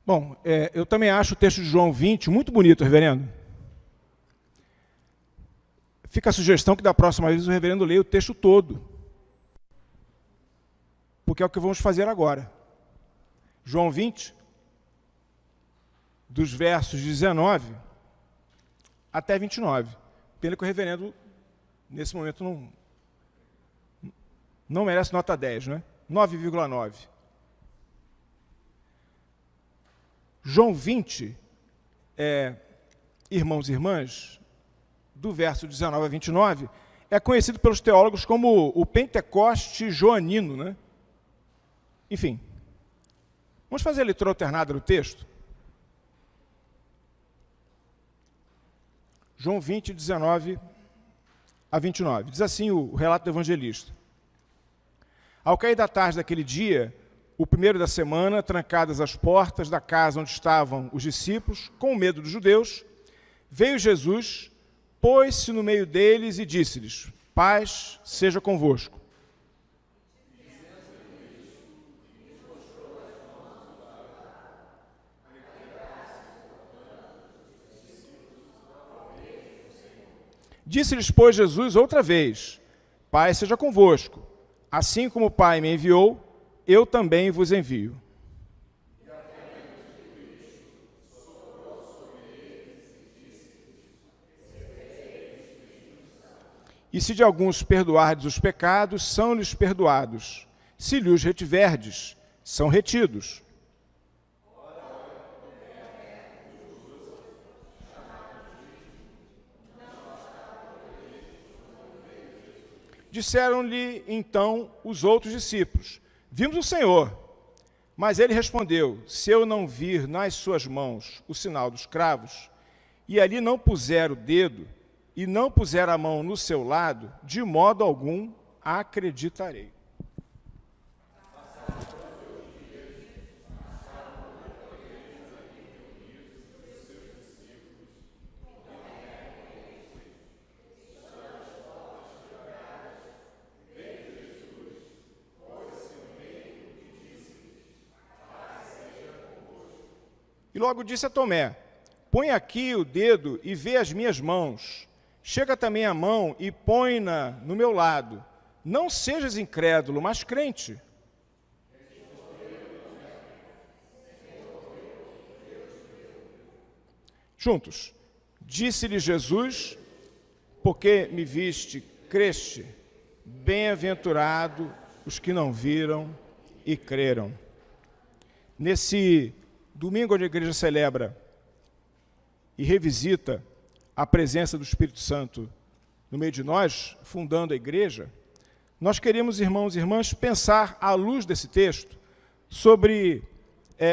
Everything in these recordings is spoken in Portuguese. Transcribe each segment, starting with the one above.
Bom, eu também acho o texto de João 20 muito bonito, reverendo. Fica a sugestão que da próxima vez o reverendo leia o texto todo. Porque é o que vamos fazer agora. João 20, dos versos 19 até 29. Pena que o reverendo, nesse momento, não merece nota 10, né? 9,9. João 20, irmãos e irmãs, do verso 19 a 29, é conhecido pelos teólogos como o Pentecoste joanino, né? Enfim, vamos fazer a leitura alternada do texto? João 20, 19 a 29. Diz assim o relato do evangelista. Ao cair da tarde daquele dia, o primeiro da semana, trancadas as portas da casa onde estavam os discípulos, com medo dos judeus, veio Jesus, pôs-se no meio deles e disse-lhes: paz seja convosco. Disse-lhes, pois, Jesus outra vez: paz seja convosco. Assim como o Pai me enviou, eu também vos envio. E se de alguns perdoardes os pecados, são-lhes perdoados. Se lhes retiverdes, são retidos. Disseram-lhe então os outros discípulos: vimos o Senhor. Mas ele respondeu: se eu não vir nas suas mãos o sinal dos cravos, e ali não puser o dedo, e não puser a mão no seu lado, de modo algum acreditarei. E logo disse a Tomé: põe aqui o dedo e vê as minhas mãos. Chega também a mão e põe-na no meu lado. Não sejas incrédulo, mas crente. Juntos. Disse-lhe Jesus: porque me viste, creste. Bem-aventurado os que não viram e creram. Nesse domingo onde a igreja celebra e revisita a presença do Espírito Santo no meio de nós, fundando a igreja, nós queremos, irmãos e irmãs, pensar, à luz desse texto, sobre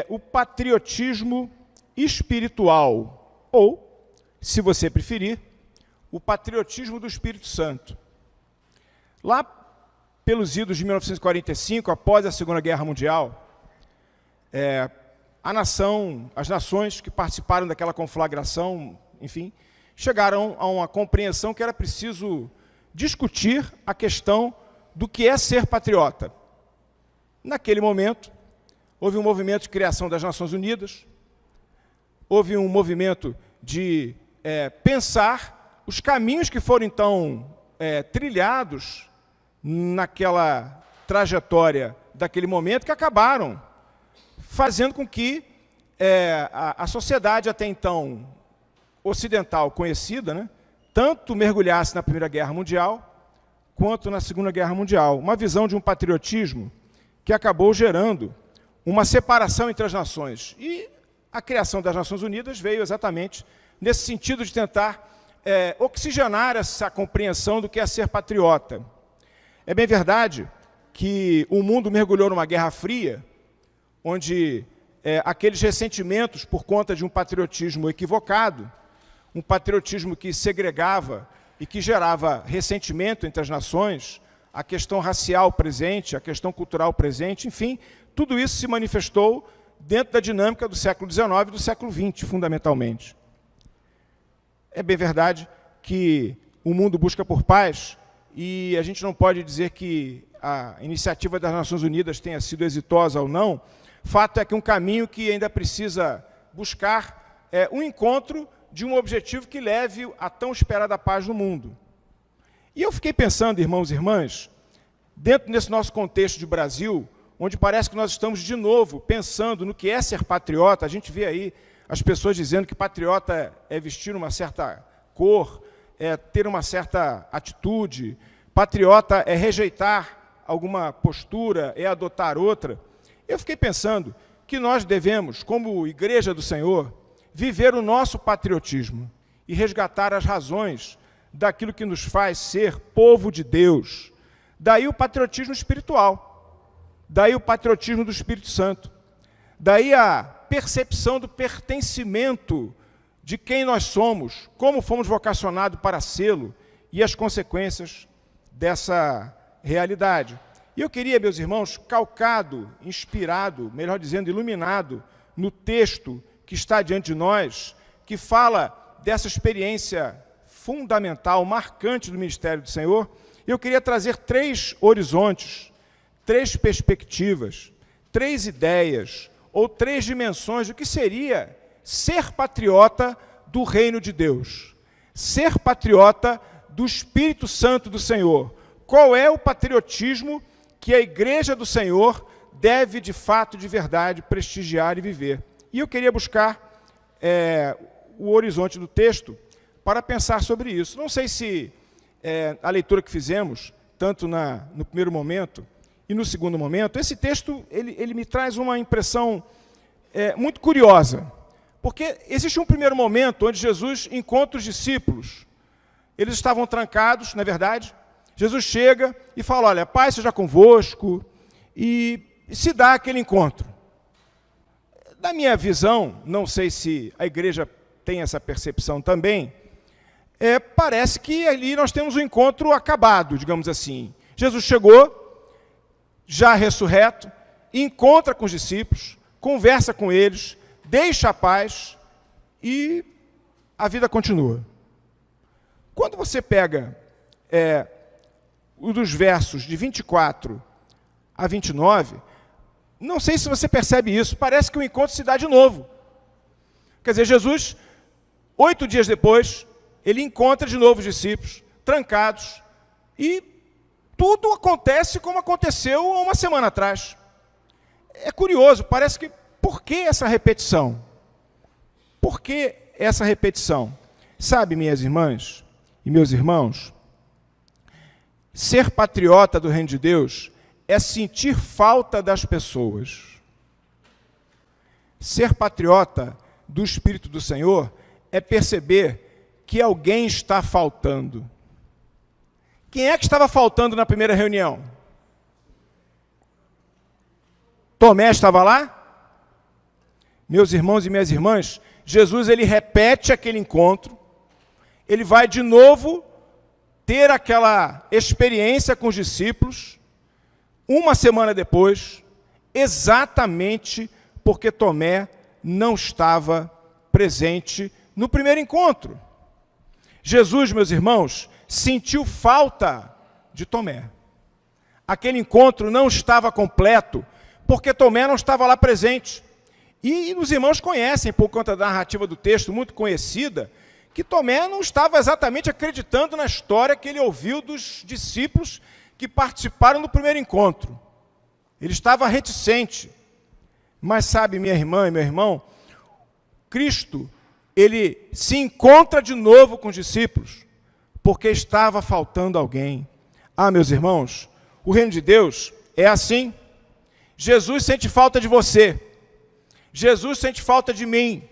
o patriotismo espiritual, ou, se você preferir, o patriotismo do Espírito Santo. Lá pelos idos de 1945, após a Segunda Guerra Mundial, as nações que participaram daquela conflagração, enfim, chegaram a uma compreensão que era preciso discutir a questão do que é ser patriota. Naquele momento, houve um movimento de criação das Nações Unidas, houve um movimento de pensar os caminhos que foram, então, trilhados naquela trajetória daquele momento, que acabaram fazendo com que a sociedade até então ocidental conhecida, né, tanto mergulhasse na Primeira Guerra Mundial quanto na Segunda Guerra Mundial. Uma visão de um patriotismo que acabou gerando uma separação entre as nações. E a criação das Nações Unidas veio exatamente nesse sentido de tentar oxigenar essa compreensão do que é ser patriota. É bem verdade que o mundo mergulhou numa Guerra Fria, onde aqueles ressentimentos por conta de um patriotismo equivocado, um patriotismo que segregava e que gerava ressentimento entre as nações, a questão racial presente, a questão cultural presente, enfim, tudo isso se manifestou dentro da dinâmica do século XIX e do século XX, fundamentalmente. É bem verdade que o mundo busca por paz e a gente não pode dizer que a iniciativa das Nações Unidas tenha sido exitosa ou não, Fato é que um caminho que ainda precisa buscar um encontro de um objetivo que leve a tão esperada paz no mundo. E eu fiquei pensando, irmãos e irmãs, dentro desse nosso contexto de Brasil, onde parece que nós estamos de novo pensando no que é ser patriota. A gente vê aí as pessoas dizendo que patriota é vestir uma certa cor, é ter uma certa atitude, patriota é rejeitar alguma postura, é adotar outra. Eu fiquei pensando que nós devemos, como Igreja do Senhor, viver o nosso patriotismo e resgatar as razões daquilo que nos faz ser povo de Deus. Daí o patriotismo espiritual, daí o patriotismo do Espírito Santo, daí a percepção do pertencimento de quem nós somos, como fomos vocacionados para sê-lo e as consequências dessa realidade. E eu queria, meus irmãos, calcado, inspirado, melhor dizendo, iluminado no texto que está diante de nós, que fala dessa experiência fundamental, marcante do ministério do Senhor, eu queria trazer 3 horizontes, 3 perspectivas, 3 ideias, ou 3 dimensões do que seria ser patriota do reino de Deus, ser patriota do Espírito Santo do Senhor. Qual é o patriotismo que a Igreja do Senhor deve, de fato, de verdade, prestigiar e viver? E eu queria buscar o horizonte do texto para pensar sobre isso. Não sei se a leitura que fizemos, tanto no primeiro momento e no segundo momento, esse texto ele me traz uma impressão muito curiosa, porque existe um primeiro momento onde Jesus encontra os discípulos. Eles estavam trancados, não é verdade? Jesus chega e fala, olha, Pai seja convosco, e se dá aquele encontro. Da minha visão, não sei se a igreja tem essa percepção também, parece que ali nós temos um encontro acabado, digamos assim. Jesus chegou, já ressurreto, encontra com os discípulos, conversa com eles, deixa a paz e a vida continua. Quando você pega dos versos de 24 a 29, não sei se você percebe isso, parece que o encontro se dá de novo. Quer dizer, Jesus, 8 dias depois, ele encontra de novo os discípulos, trancados, e tudo acontece como aconteceu há uma semana atrás. É curioso, parece que, por que essa repetição? Por que essa repetição? Sabe, minhas irmãs e meus irmãos, ser patriota do reino de Deus é sentir falta das pessoas. Ser patriota do Espírito do Senhor é perceber que alguém está faltando. Quem é que estava faltando na primeira reunião? Tomé estava lá? Meus irmãos e minhas irmãs, Jesus ele repete aquele encontro, ele vai de novo ter aquela experiência com os discípulos, uma semana depois, exatamente porque Tomé não estava presente no primeiro encontro. Jesus, meus irmãos, sentiu falta de Tomé. Aquele encontro não estava completo, porque Tomé não estava lá presente. E os irmãos conhecem, por conta da narrativa do texto, muito conhecida, que Tomé não estava exatamente acreditando na história que ele ouviu dos discípulos que participaram do primeiro encontro. Ele estava reticente. Mas sabe, minha irmã e meu irmão, Cristo, ele se encontra de novo com os discípulos, porque estava faltando alguém. Ah, meus irmãos, o reino de Deus é assim. Jesus sente falta de você. Jesus sente falta de mim.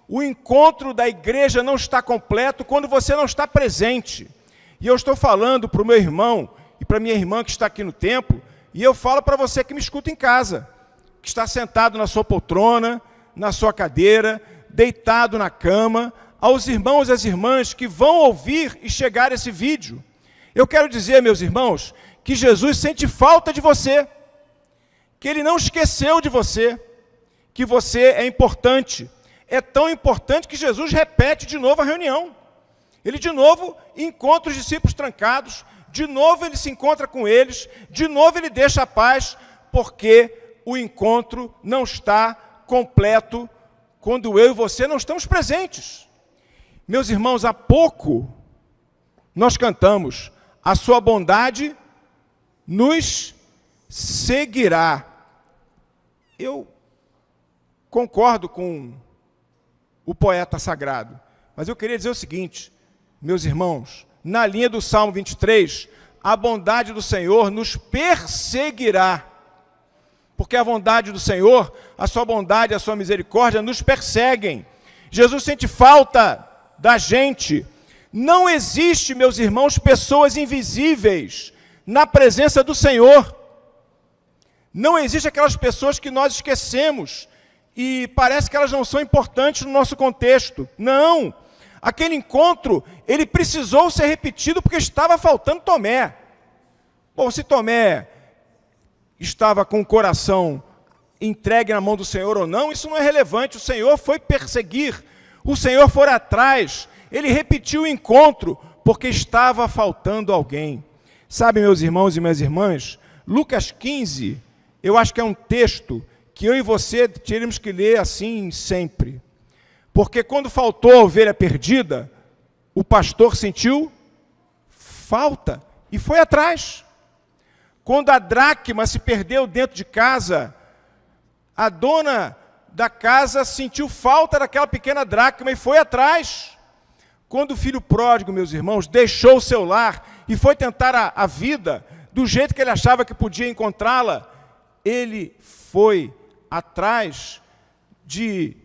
O encontro da igreja não está completo quando você não está presente. E eu estou falando para o meu irmão e para a minha irmã que está aqui no templo, e eu falo para você que me escuta em casa, que está sentado na sua poltrona, na sua cadeira, deitado na cama, aos irmãos e às irmãs que vão ouvir e chegar esse vídeo. Eu quero dizer, meus irmãos, que Jesus sente falta de você, que Ele não esqueceu de você, que você é importante. É tão importante que Jesus repete de novo a reunião. Ele de novo encontra os discípulos trancados, de novo ele se encontra com eles, de novo ele deixa a paz, porque o encontro não está completo quando eu e você não estamos presentes. Meus irmãos, há pouco nós cantamos: a sua bondade nos seguirá. Eu concordo com o poeta sagrado, mas eu queria dizer o seguinte, meus irmãos, na linha do Salmo 23, a bondade do Senhor nos perseguirá, porque a bondade do Senhor, a sua bondade, a sua misericórdia nos perseguem. Jesus sente falta da gente. Não existe, meus irmãos, pessoas invisíveis na presença do Senhor. Não existe aquelas pessoas que nós esquecemos e parece que elas não são importantes no nosso contexto. Não! Aquele encontro, ele precisou ser repetido porque estava faltando Tomé. Bom, se Tomé estava com o coração entregue na mão do Senhor ou não, isso não é relevante. O Senhor foi perseguir, o Senhor foi atrás, ele repetiu o encontro porque estava faltando alguém. Sabe, meus irmãos e minhas irmãs, Lucas 15, eu acho que é um texto que eu e você teríamos que ler assim sempre. Porque quando faltou a ovelha perdida, o pastor sentiu falta e foi atrás. Quando a dracma se perdeu dentro de casa, a dona da casa sentiu falta daquela pequena dracma e foi atrás. Quando o filho pródigo, meus irmãos, deixou o seu lar e foi tentar a vida do jeito que ele achava que podia encontrá-la, ele foi atrás de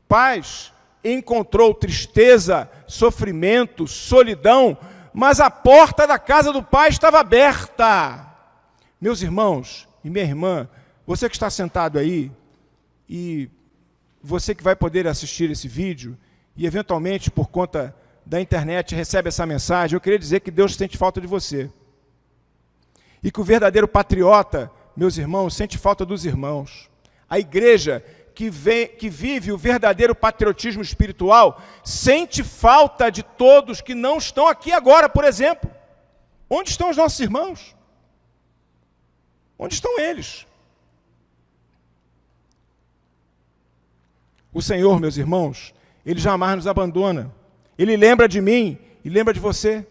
paz, encontrou tristeza, sofrimento, solidão, mas a porta da casa do pai estava aberta. Meus irmãos e minha irmã, você que está sentado aí, e você que vai poder assistir esse vídeo, e eventualmente por conta da internet recebe essa mensagem, eu queria dizer que Deus sente falta de você. E que o verdadeiro patriota, meus irmãos, sente falta dos irmãos. A igreja que vive o verdadeiro patriotismo espiritual sente falta de todos que não estão aqui agora, por exemplo. Onde estão os nossos irmãos? Onde estão eles? O Senhor, meus irmãos, Ele jamais nos abandona. Ele lembra de mim e lembra de você.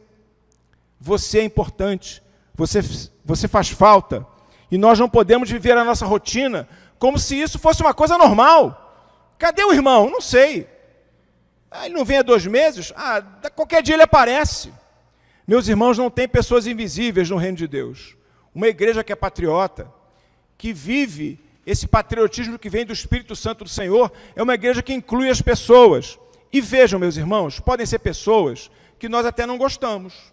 Você é importante. Você faz falta. E nós não podemos viver a nossa rotina como se isso fosse uma coisa normal. Cadê o irmão? Não sei. Ele não vem há 2 meses? Qualquer dia ele aparece. Meus irmãos, não tem pessoas invisíveis no reino de Deus. Uma igreja que é patriota, que vive esse patriotismo que vem do Espírito Santo do Senhor, é uma igreja que inclui as pessoas. E vejam, meus irmãos, podem ser pessoas que nós até não gostamos.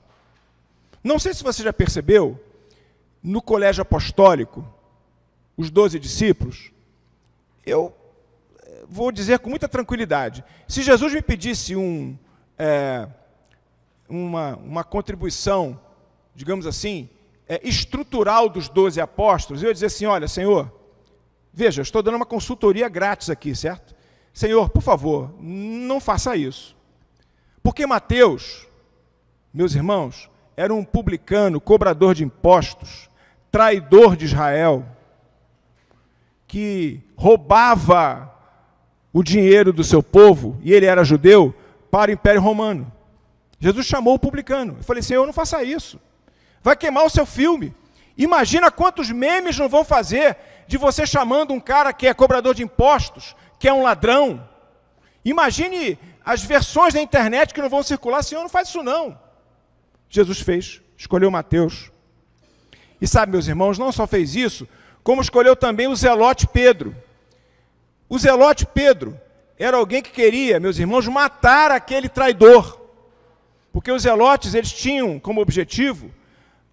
Não sei se você já percebeu, no colégio apostólico, os 12 discípulos, eu vou dizer com muita tranquilidade, se Jesus me pedisse uma contribuição, digamos assim, estrutural dos 12 apóstolos, eu ia dizer assim, olha, Senhor, veja, eu estou dando uma consultoria grátis aqui, certo? Senhor, por favor, não faça isso. Porque Mateus, meus irmãos, era um publicano, cobrador de impostos, traidor de Israel, que roubava o dinheiro do seu povo, e ele era judeu, para o Império Romano. Jesus chamou o publicano. Eu falei, Senhor, não faça isso. Vai queimar o seu filme. Imagina quantos memes não vão fazer de você chamando um cara que é cobrador de impostos, que é um ladrão. Imagine as versões da internet que não vão circular. Senhor, não faz isso não. Jesus fez, escolheu Mateus. E sabe, meus irmãos, não só fez isso, como escolheu também o zelote Pedro. O zelote Pedro era alguém que queria, meus irmãos, matar aquele traidor. Porque os zelotes, eles tinham como objetivo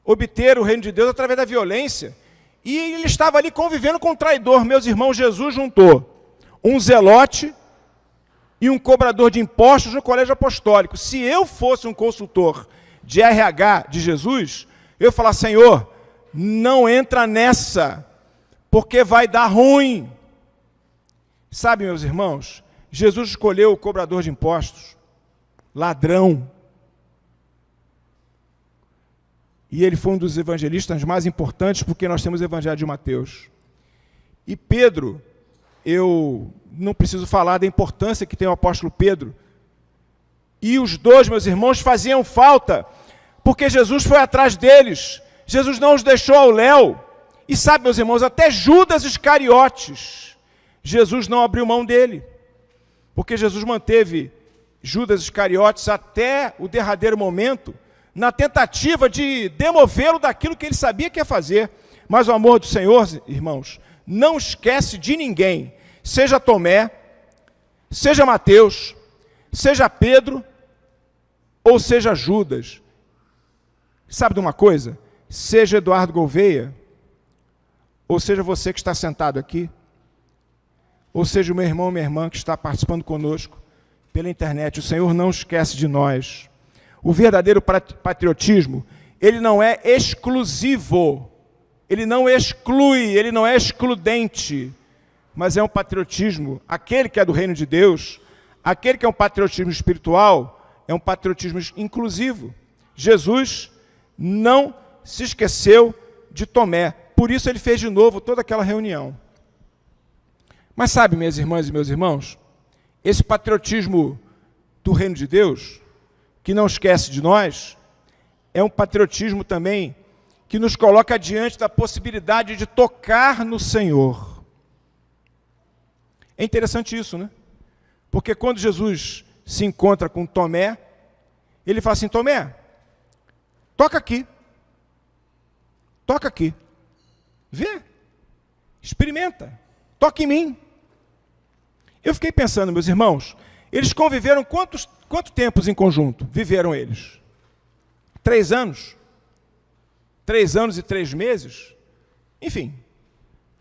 obter o reino de Deus através da violência. E ele estava ali convivendo com o traidor. Meus irmãos, Jesus juntou um zelote e um cobrador de impostos no colégio apostólico. Se eu fosse um consultor de RH de Jesus, eu ia falar, Senhor, não entra nessa, porque vai dar ruim. Sabe, meus irmãos, Jesus escolheu o cobrador de impostos, ladrão. E ele foi um dos evangelistas mais importantes, porque nós temos o evangelho de Mateus. E Pedro, eu não preciso falar da importância que tem o apóstolo Pedro. E os dois, meus irmãos, faziam falta, porque Jesus foi atrás deles. Jesus não os deixou ao léu. E sabe, meus irmãos, até Judas Iscariotes, Jesus não abriu mão dele. Porque Jesus manteve Judas Iscariotes até o derradeiro momento, na tentativa de demovê-lo daquilo que ele sabia que ia fazer. Mas o amor do Senhor, irmãos, não esquece de ninguém, seja Tomé, seja Mateus, seja Pedro, ou seja Judas. Sabe de uma coisa? Seja Eduardo Gouveia, ou seja você que está sentado aqui, ou seja o meu irmão ou minha irmã que está participando conosco pela internet, o Senhor não esquece de nós. O verdadeiro patriotismo, ele não é exclusivo, ele não exclui, ele não é excludente, mas é um patriotismo, aquele que é do reino de Deus, aquele que é um patriotismo espiritual, é um patriotismo inclusivo. Jesus não se esqueceu de Tomé, por isso ele fez de novo toda aquela reunião. Mas sabe, minhas irmãs e meus irmãos, esse patriotismo do reino de Deus, que não esquece de nós, é um patriotismo também que nos coloca diante da possibilidade de tocar no Senhor. É interessante isso, né? Porque quando Jesus se encontra com Tomé, ele fala assim: Tomé, toca aqui, vê, experimenta, toca em mim. Eu fiquei pensando, meus irmãos, eles conviveram quanto tempo em conjunto? Viveram eles? 3 anos? 3 anos e 3 meses? Enfim,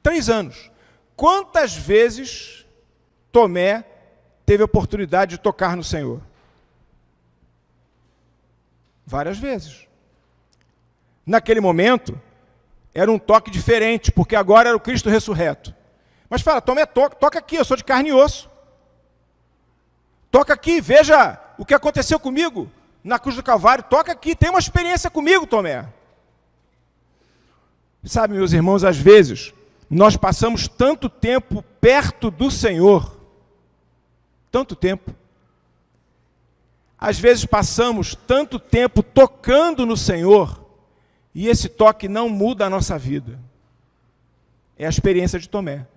3 anos. Quantas vezes Tomé teve a oportunidade de tocar no Senhor? Várias vezes. Naquele momento, era um toque diferente, porque agora era o Cristo ressurreto. Mas fala, Tomé, toca aqui, eu sou de carne e osso. Toca aqui, veja o que aconteceu comigo na cruz do Calvário. Toca aqui, tem uma experiência comigo, Tomé. Sabe, meus irmãos, às vezes, nós passamos tanto tempo perto do Senhor, tanto tempo. Às vezes passamos tanto tempo tocando no Senhor, e esse toque não muda a nossa vida. É a experiência de Tomé.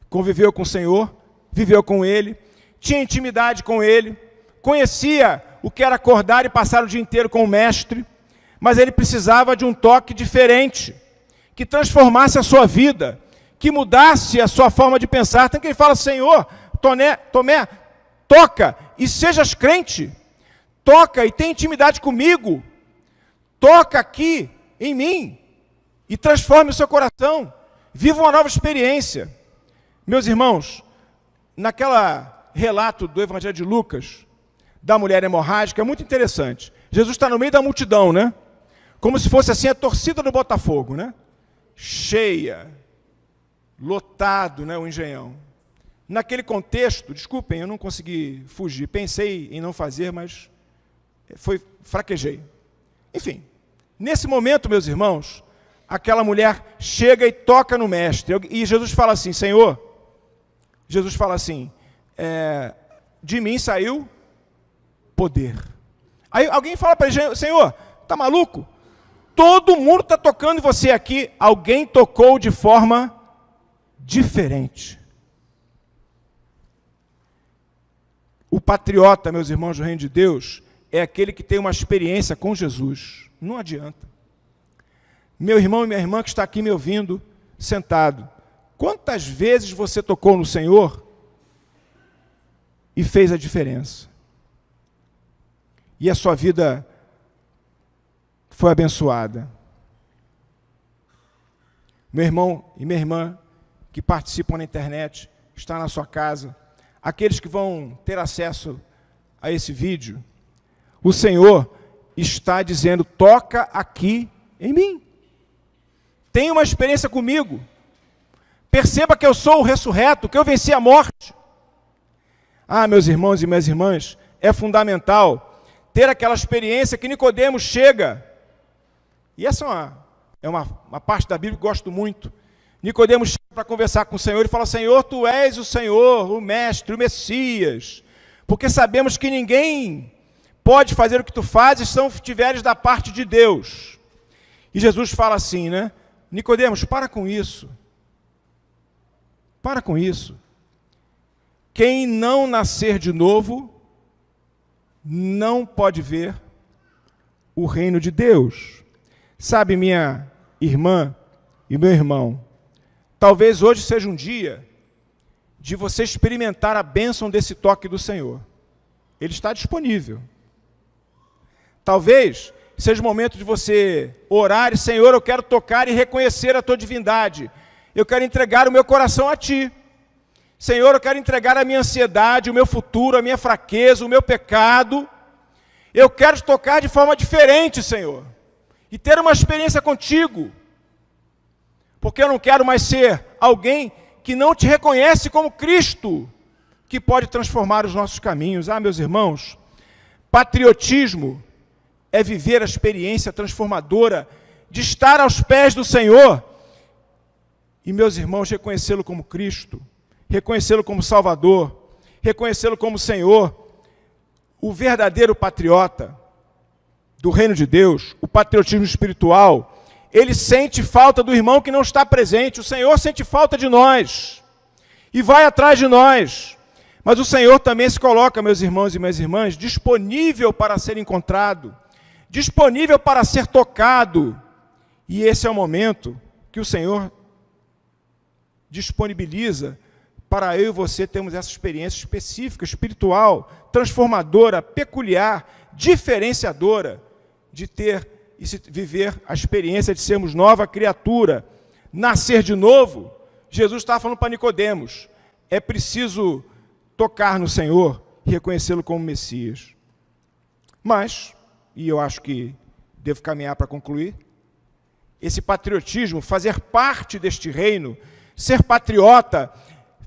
Conviveu com o Senhor, viveu com Ele, tinha intimidade com Ele, conhecia o que era acordar e passar o dia inteiro com o Mestre, mas ele precisava de um toque diferente, que transformasse a sua vida, que mudasse a sua forma de pensar. Então que ele fala: Senhor, Tomé, toca e sejas crente, toca e tenha intimidade comigo, toca aqui em mim e transforme o seu coração, viva uma nova experiência. Meus irmãos, naquela relato do Evangelho de Lucas, da mulher hemorrágica, é muito interessante. Jesus está no meio da multidão, né? Como se fosse assim a torcida do Botafogo, né? Cheia, lotado, né, o Engenhão. Naquele contexto, desculpem, eu não consegui fugir, pensei em não fazer, mas fraquejei. Enfim, nesse momento, meus irmãos, aquela mulher chega e toca no Mestre, e Jesus fala assim: Senhor, Jesus fala assim, de mim saiu poder. Aí alguém fala para ele: Senhor, está maluco? Todo mundo está tocando em você aqui. Alguém tocou de forma diferente. O patriota, meus irmãos do reino de Deus, é aquele que tem uma experiência com Jesus. Não adianta. Meu irmão e minha irmã que está aqui me ouvindo, sentado, quantas vezes você tocou no Senhor e fez a diferença? E a sua vida foi abençoada. Meu irmão e minha irmã que participam na internet, está na sua casa, aqueles que vão ter acesso a esse vídeo, o Senhor está dizendo: toca aqui em mim. Tenha uma experiência comigo. Perceba que eu sou o ressurreto, que eu venci a morte. Ah, meus irmãos e minhas irmãs, é fundamental ter aquela experiência que Nicodemos chega. E essa é uma parte da Bíblia que eu gosto muito. Nicodemos chega para conversar com o Senhor e fala: Senhor, tu és o Senhor, o Mestre, o Messias, porque sabemos que ninguém pode fazer o que tu fazes se não tiveres da parte de Deus. E Jesus fala assim, né? Nicodemos, para com isso. Para com isso. Quem não nascer de novo, não pode ver o reino de Deus. Sabe, minha irmã e meu irmão, talvez hoje seja um dia de você experimentar a bênção desse toque do Senhor. Ele está disponível. Talvez seja o momento de você orar e: Senhor, eu quero tocar e reconhecer a tua divindade. Eu quero entregar o meu coração a ti. Senhor, eu quero entregar a minha ansiedade, o meu futuro, a minha fraqueza, o meu pecado. Eu quero te tocar de forma diferente, Senhor, e ter uma experiência contigo. Porque eu não quero mais ser alguém que não te reconhece como Cristo, que pode transformar os nossos caminhos. Ah, meus irmãos, patriotismo é viver a experiência transformadora de estar aos pés do Senhor e, meus irmãos, reconhecê-lo como Cristo, reconhecê-lo como Salvador, reconhecê-lo como Senhor. O verdadeiro patriota do reino de Deus, o patriotismo espiritual, ele sente falta do irmão que não está presente. O Senhor sente falta de nós e vai atrás de nós. Mas o Senhor também se coloca, meus irmãos e minhas irmãs, disponível para ser encontrado, disponível para ser tocado. E esse é o momento que o Senhor disponibiliza para eu e você termos essa experiência específica, espiritual, transformadora, peculiar, diferenciadora, de ter e viver a experiência de sermos nova criatura, nascer de novo. Jesus estava falando para Nicodemos: é preciso tocar no Senhor e reconhecê-lo como Messias. Mas, e eu acho que devo caminhar para concluir, esse patriotismo, fazer parte deste reino, ser patriota,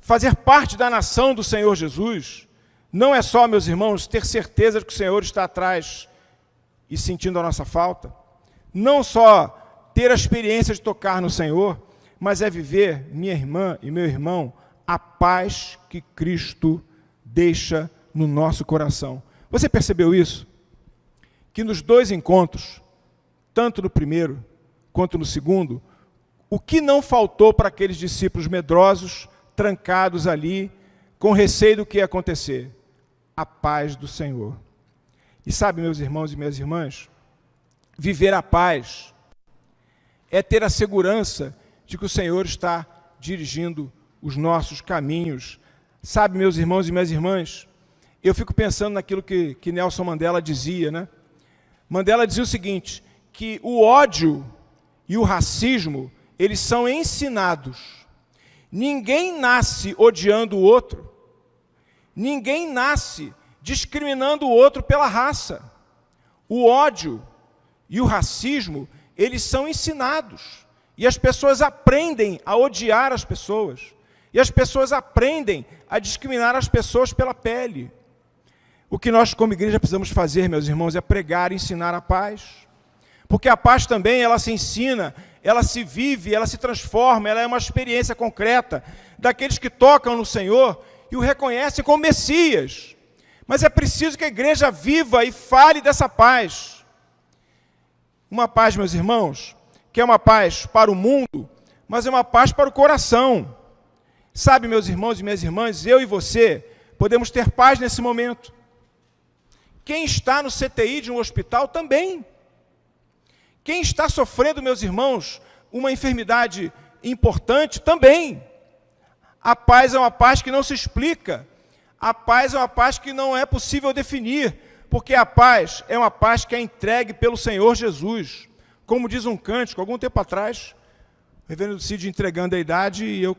fazer parte da nação do Senhor Jesus, não é só, meus irmãos, ter certeza de que o Senhor está atrás e sentindo a nossa falta, não só ter a experiência de tocar no Senhor, mas é viver, minha irmã e meu irmão, a paz que Cristo deixa no nosso coração. Você percebeu isso? Que nos dois encontros, tanto no primeiro quanto no segundo, o que não faltou para aqueles discípulos medrosos, trancados ali, com receio do que ia acontecer? A paz do Senhor. E sabe, meus irmãos e minhas irmãs, viver a paz é ter a segurança de que o Senhor está dirigindo os nossos caminhos. Sabe, meus irmãos e minhas irmãs, eu fico pensando naquilo que Nelson Mandela dizia, né? Mandela dizia o seguinte, que o ódio e o racismo, eles são ensinados. Ninguém nasce odiando o outro. Ninguém nasce discriminando o outro pela raça. O ódio e o racismo, eles são ensinados. E as pessoas aprendem a odiar as pessoas. E as pessoas aprendem a discriminar as pessoas pela pele. O que nós, como igreja, precisamos fazer, meus irmãos, é pregar e ensinar a paz. Porque a paz também, ela se ensina, ela se vive, ela se transforma, ela é uma experiência concreta daqueles que tocam no Senhor e o reconhecem como Messias. Mas é preciso que a igreja viva e fale dessa paz. Uma paz, meus irmãos, que é uma paz para o mundo, mas é uma paz para o coração. Sabe, meus irmãos e minhas irmãs, eu e você podemos ter paz nesse momento. Quem está no CTI de um hospital também. Quem está sofrendo, meus irmãos, uma enfermidade importante também. A paz é uma paz que não se explica. A paz é uma paz que não é possível definir, porque a paz é uma paz que é entregue pelo Senhor Jesus. Como diz um cântico, algum tempo atrás, o reverendo Cid entregando a idade e eu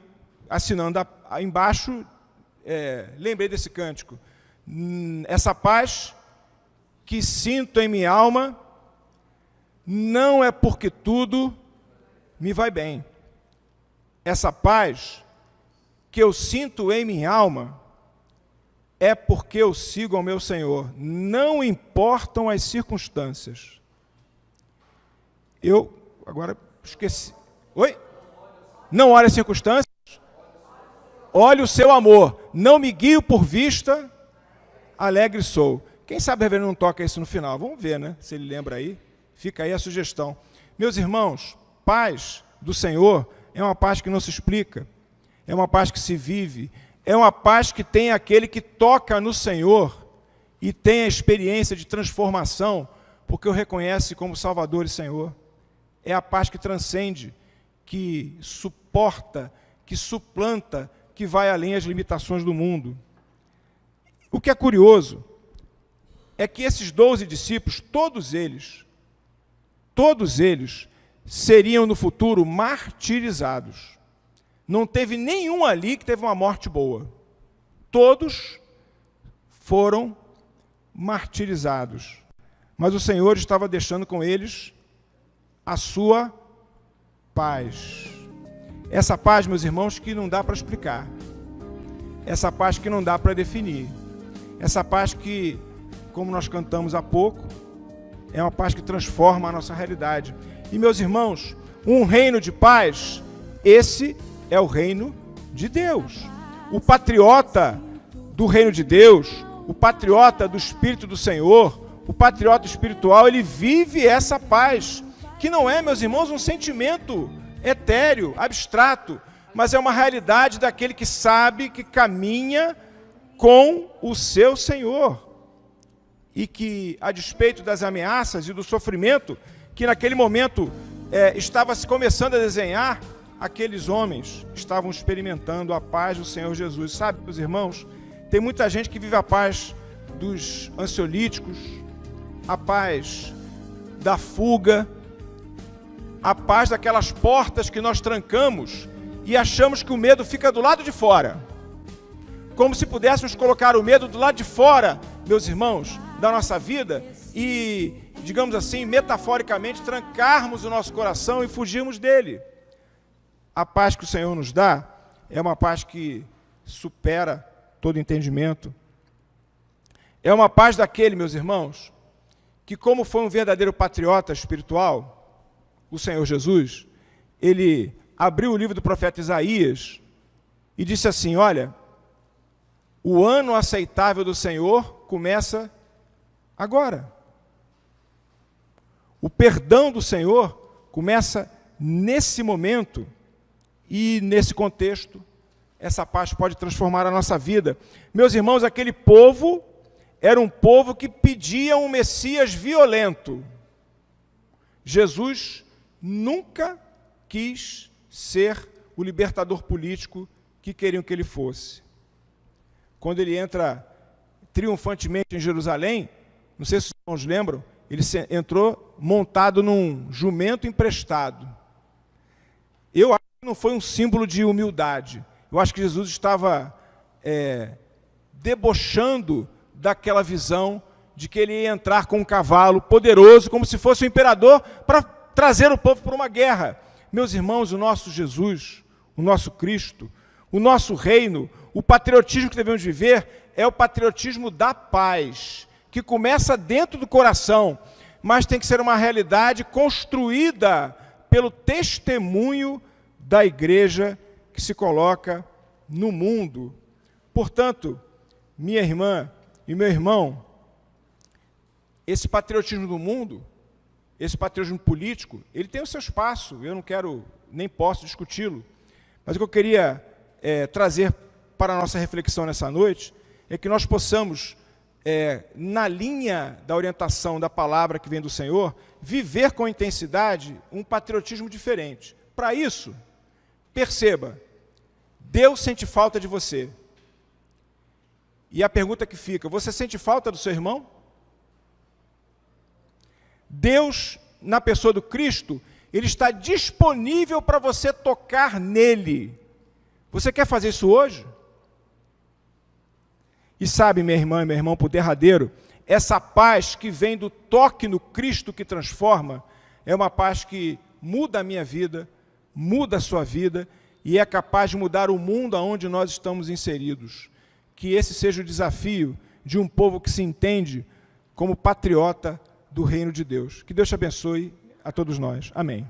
assinando embaixo, lembrei desse cântico. Essa paz que sinto em minha alma, não é porque tudo me vai bem. Essa paz que eu sinto em minha alma é porque eu sigo ao meu Senhor. Não importam as circunstâncias. Eu agora esqueci. Oi? Não olhe as circunstâncias, olhe o seu amor. Não me guio por vista, alegre sou. Quem sabe o reverendo não toca isso no final? Vamos ver, né? Se ele lembra aí. Fica aí a sugestão. Meus irmãos, paz do Senhor é uma paz que não se explica, é uma paz que se vive, é uma paz que tem aquele que toca no Senhor e tem a experiência de transformação, porque o reconhece como Salvador e Senhor. É a paz que transcende, que suporta, que suplanta, que vai além das limitações do mundo. O que é curioso é que esses 12 discípulos, todos eles, seriam no futuro martirizados. Não teve nenhum ali que teve uma morte boa. Todos foram martirizados. Mas o Senhor estava deixando com eles a sua paz. Essa paz, meus irmãos, que não dá para explicar. Essa paz que não dá para definir. Essa paz que, como nós cantamos há pouco, é uma paz que transforma a nossa realidade. E, meus irmãos, um reino de paz, esse é o reino de Deus. O patriota do reino de Deus, o patriota do Espírito do Senhor, o patriota espiritual, ele vive essa paz, que não é, meus irmãos, um sentimento etéreo, abstrato, mas é uma realidade daquele que sabe que caminha com o seu Senhor. E que, a despeito das ameaças e do sofrimento, que naquele momento estava se começando a desenhar, aqueles homens estavam experimentando a paz do Senhor Jesus. Sabe, meus irmãos, tem muita gente que vive a paz dos ansiolíticos, a paz da fuga, a paz daquelas portas que nós trancamos e achamos que o medo fica do lado de fora. Como se pudéssemos colocar o medo do lado de fora, meus irmãos, da nossa vida e, digamos assim, metaforicamente, trancarmos o nosso coração e fugirmos dele. A paz que o Senhor nos dá é uma paz que supera todo entendimento. É uma paz daquele, meus irmãos, que como foi um verdadeiro patriota espiritual, o Senhor Jesus, ele abriu o livro do profeta Isaías e disse assim, olha, o ano aceitável do Senhor começa agora. O perdão do Senhor começa nesse momento e nesse contexto, essa paz pode transformar a nossa vida. Meus irmãos, aquele povo era um povo que pedia um Messias violento. Jesus nunca quis ser o libertador político que queriam que ele fosse. Quando ele entra triunfantemente em Jerusalém, não sei se os irmãos lembram, ele entrou montado num jumento emprestado. Eu acho que não foi um símbolo de humildade. Eu acho que Jesus estava debochando daquela visão de que ele ia entrar com um cavalo poderoso, como se fosse o imperador, para trazer o povo para uma guerra. Meus irmãos, o nosso Jesus, o nosso Cristo, o nosso reino, o patriotismo que devemos viver é o patriotismo da paz, que começa dentro do coração, mas tem que ser uma realidade construída pelo testemunho da igreja que se coloca no mundo. Portanto, minha irmã e meu irmão, esse patriotismo do mundo, esse patriotismo político, ele tem o seu espaço, eu não quero, nem posso discuti-lo, mas o que eu queria trazer para a nossa reflexão nessa noite é que nós possamos, na linha da orientação da palavra que vem do Senhor, viver com intensidade um patriotismo diferente. Para isso, perceba, Deus sente falta de você. E a pergunta que fica, você sente falta do seu irmão? Deus, na pessoa do Cristo, ele está disponível para você tocar nele. Você quer fazer isso hoje? E sabe, minha irmã e meu irmão, por derradeiro, essa paz que vem do toque no Cristo que transforma, é uma paz que muda a minha vida, muda a sua vida, e é capaz de mudar o mundo aonde nós estamos inseridos. Que esse seja o desafio de um povo que se entende como patriota do reino de Deus. Que Deus te abençoe a todos nós. Amém.